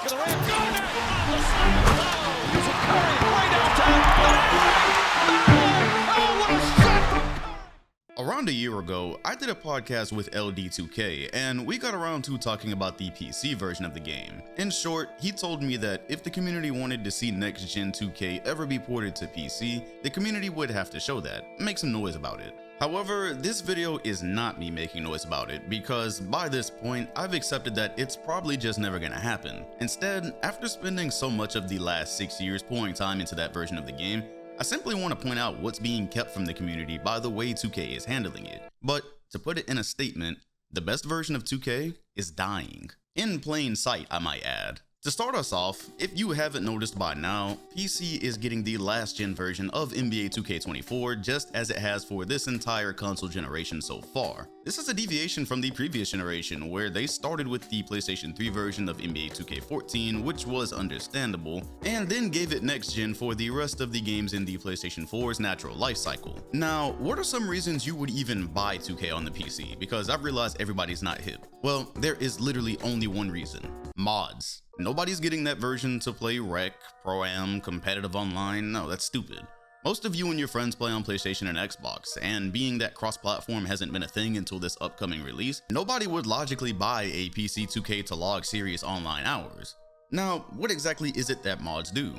back of the rim. Got it! Oh, the slam! Oh, using Curry way downtown. Oh, what a shot from Curry! Around a year ago, I did a podcast with LD2K, and we got around to talking about the PC version of the game. In short, he told me that if the community wanted to see next-gen 2K ever be ported to PC, the community would have to show that, make some noise about it. However, this video is not me making noise about it, because by this point, I've accepted that it's probably just never gonna happen. Instead, after spending so much of the last 6 years pouring time into that version of the game, I simply want to point out what's being kept from the community by the way 2K is handling it. But to put it in a statement, the best version of 2K is dying. In plain sight, I might add. To start us off, if you haven't noticed by now, PC is getting the last gen version of NBA 2K24 just as it has for this entire console generation so far. This is a deviation from the previous generation where they started with the PlayStation 3 version of NBA 2K14, which was understandable, and then gave it next gen for the rest of the games in the PlayStation 4's natural life cycle. Now, what are some reasons you would even buy 2K on the PC? Because I've realized everybody's not hip. Well, there is literally only one reason: mods. Nobody's getting that version to play Rec, Pro-Am, competitive online. No, that's stupid. Most of you and your friends play on PlayStation and Xbox, and being that cross-platform hasn't been a thing until this upcoming release, nobody would logically buy a PC 2K to log serious online hours. Now, what exactly is it that mods do?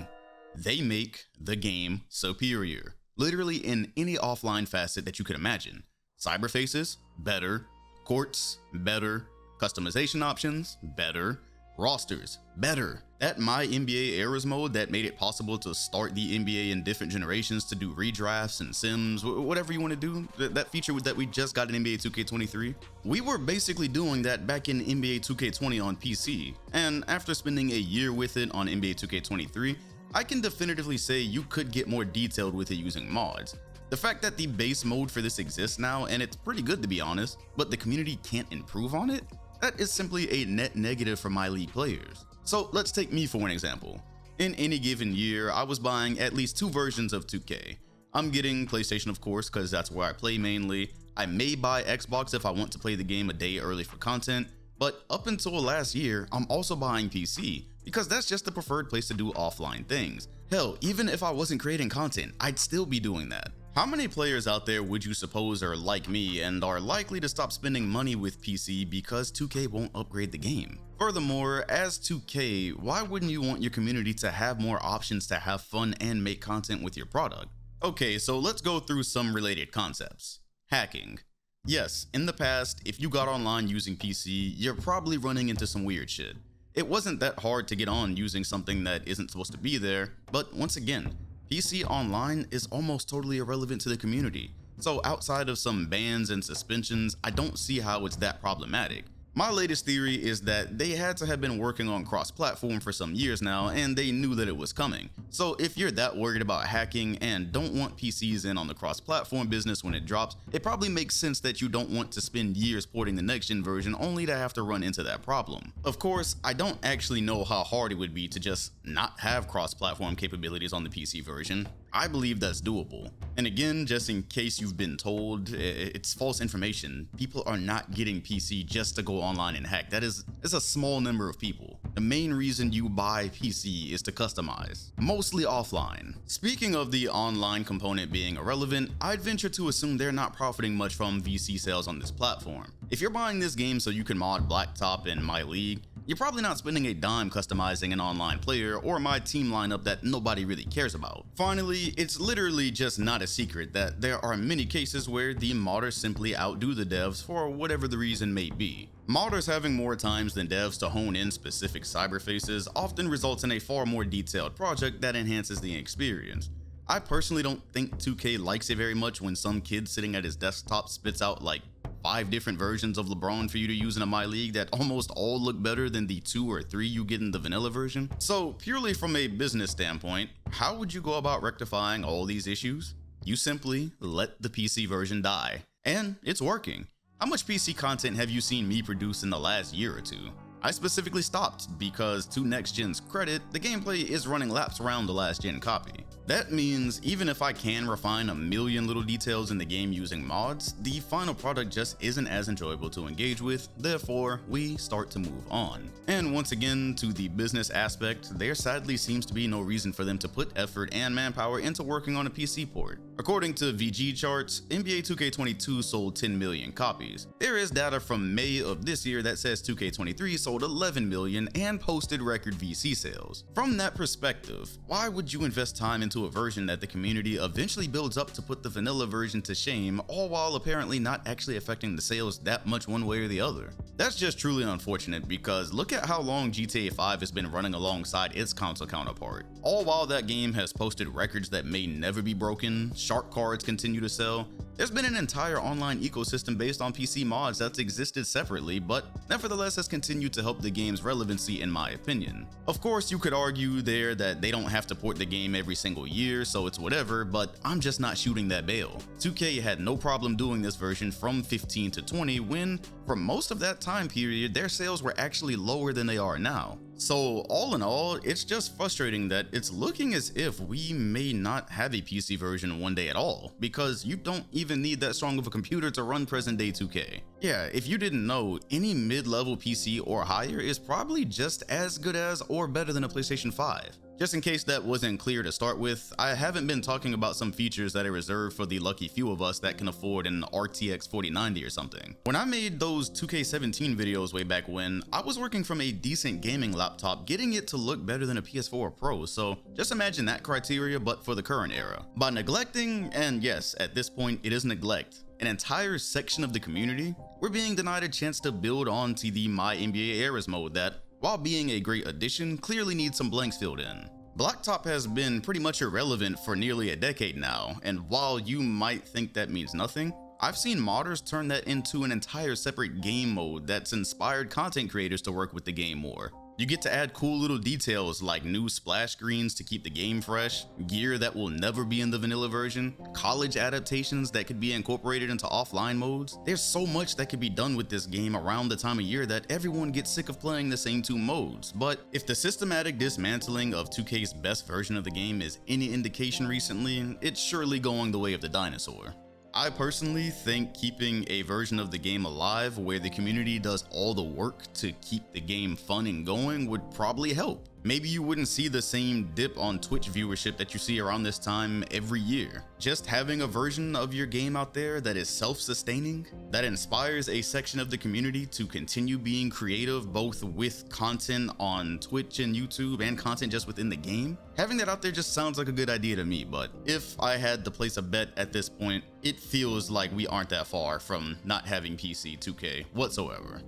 They make the game superior, literally in any offline facet that you could imagine. Cyberfaces, better. Courts, better. Customization options, better. Rosters, better. That My NBA Eras mode that made it possible to start the NBA in different generations to do redrafts and sims, whatever you want to do, that feature that we just got in NBA 2K23. We were basically doing that back in NBA 2K20 on PC, and after spending a year with it on NBA 2K23, I can definitively say you could get more detailed with it using mods. The fact that the base mode for this exists now, and it's pretty good to be honest, but the community can't improve on it? That is simply a net negative for my league players. So let's take me for an example. In any given year, I was buying at least 2 versions of 2K. I'm getting PlayStation, of course, because that's where I play mainly. I may buy Xbox if I want to play the game a day early for content, but up until last year, I'm also buying PC, because that's just the preferred place to do offline things. Hell, even if I wasn't creating content, I'd still be doing that. How many players out there would you suppose are like me and are likely to stop spending money with PC because 2K won't upgrade the game? Furthermore, as 2K, why wouldn't you want your community to have more options to have fun and make content with your product? Okay, so let's go through some related concepts. Hacking. Yes, in the past, if you got online using PC, you're probably running into some weird shit. It wasn't that hard to get on using something that isn't supposed to be there, but once again, PC online is almost totally irrelevant to the community, so outside of some bans and suspensions, I don't see how it's that problematic. My latest theory is that they had to have been working on cross-platform for some years now, and they knew that it was coming. So if you're that worried about hacking and don't want PCs in on the cross-platform business when it drops, it probably makes sense that you don't want to spend years porting the next-gen version only to have to run into that problem. Of course, I don't actually know how hard it would be to just not have cross-platform capabilities on the PC version. I believe that's doable. And again, just in case you've been told, it's false information. People are not getting PC just to go online and hack. It's a small number of people. The main reason you buy PC is to customize, mostly offline. Speaking of the online component being irrelevant, I'd venture to assume they're not profiting much from VC sales on this platform. If you're buying this game so you can mod Blacktop and My League, you're probably not spending a dime customizing an online player or my team lineup that nobody really cares about. Finally, it's literally just not a secret that there are many cases where the modders simply outdo the devs for whatever the reason may be. Modders having more times than devs to hone in specific cyberfaces often results in a far more detailed project that enhances the experience. I personally don't think 2K likes it very much when some kid sitting at his desktop spits out like 5 different versions of LeBron for you to use in a My League that almost all look better than the 2 or 3 you get in the vanilla version. So purely from a business standpoint, how would you go about rectifying all these issues? You simply let the PC version die. And it's working. How much PC content have you seen me produce in the last year or 2? I specifically stopped because to next gen's credit, the gameplay is running laps around the last gen copy. That means even if I can refine a million little details in the game using mods, the final product just isn't as enjoyable to engage with, therefore we start to move on. And once again, to the business aspect, there sadly seems to be no reason for them to put effort and manpower into working on a PC port. According to VG charts, NBA 2K22 sold 10 million copies. There is data from May of this year that says 2K23 sold 11 million and posted record VC sales. From that perspective, why would you invest time into a version that the community eventually builds up to put the vanilla version to shame, all while apparently not actually affecting the sales that much one way or the other? That's just truly unfortunate, because look at how long GTA 5 has been running alongside its console counterpart. All while that game has posted records that may never be broken, shark cards continue to sell, there's been an entire online ecosystem based on PC mods that's existed separately, but nevertheless has continued to help the game's relevancy in my opinion. Of course, you could argue there that they don't have to port the game every single year, so it's whatever, but I'm just not shooting that bail. 2K had no problem doing this version from 15 to 20 when, for most of that time period, their sales were actually lower than they are now. So all in all, it's just frustrating that it's looking as if we may not have a PC version one day at all, because you don't even need that strong of a computer to run present day 2K. Yeah, if you didn't know, any mid-level PC or higher is probably just as good as or better than a PlayStation 5. Just in case that wasn't clear to start with, I haven't been talking about some features that are reserved for the lucky few of us that can afford an RTX 4090 or something. When I made those 2K17 videos way back when, I was working from a decent gaming laptop, getting it to look better than a PS4 Pro, so just imagine that criteria but for the current era. By neglecting, and yes, at this point it is neglect, an entire section of the community, we're being denied a chance to build onto the My NBA Eras mode that, while being a great addition, clearly needs some blanks filled in. Blacktop has been pretty much irrelevant for nearly a decade now, and while you might think that means nothing, I've seen modders turn that into an entire separate game mode that's inspired content creators to work with the game more. You get to add cool little details like new splash screens to keep the game fresh, gear that will never be in the vanilla version, college adaptations that could be incorporated into offline modes. There's so much that could be done with this game around the time of year that everyone gets sick of playing the same two modes. But if the systematic dismantling of 2K's best version of the game is any indication recently, it's surely going the way of the dinosaur. I personally think keeping a version of the game alive where the community does all the work to keep the game fun and going would probably help. Maybe you wouldn't see the same dip on Twitch viewership that you see around this time every year. Just having a version of your game out there that is self-sustaining, that inspires a section of the community to continue being creative both with content on Twitch and YouTube and content just within the game, having that out there just sounds like a good idea to me. But if I had to place a bet at this point, it feels like we aren't that far from not having PC 2K whatsoever.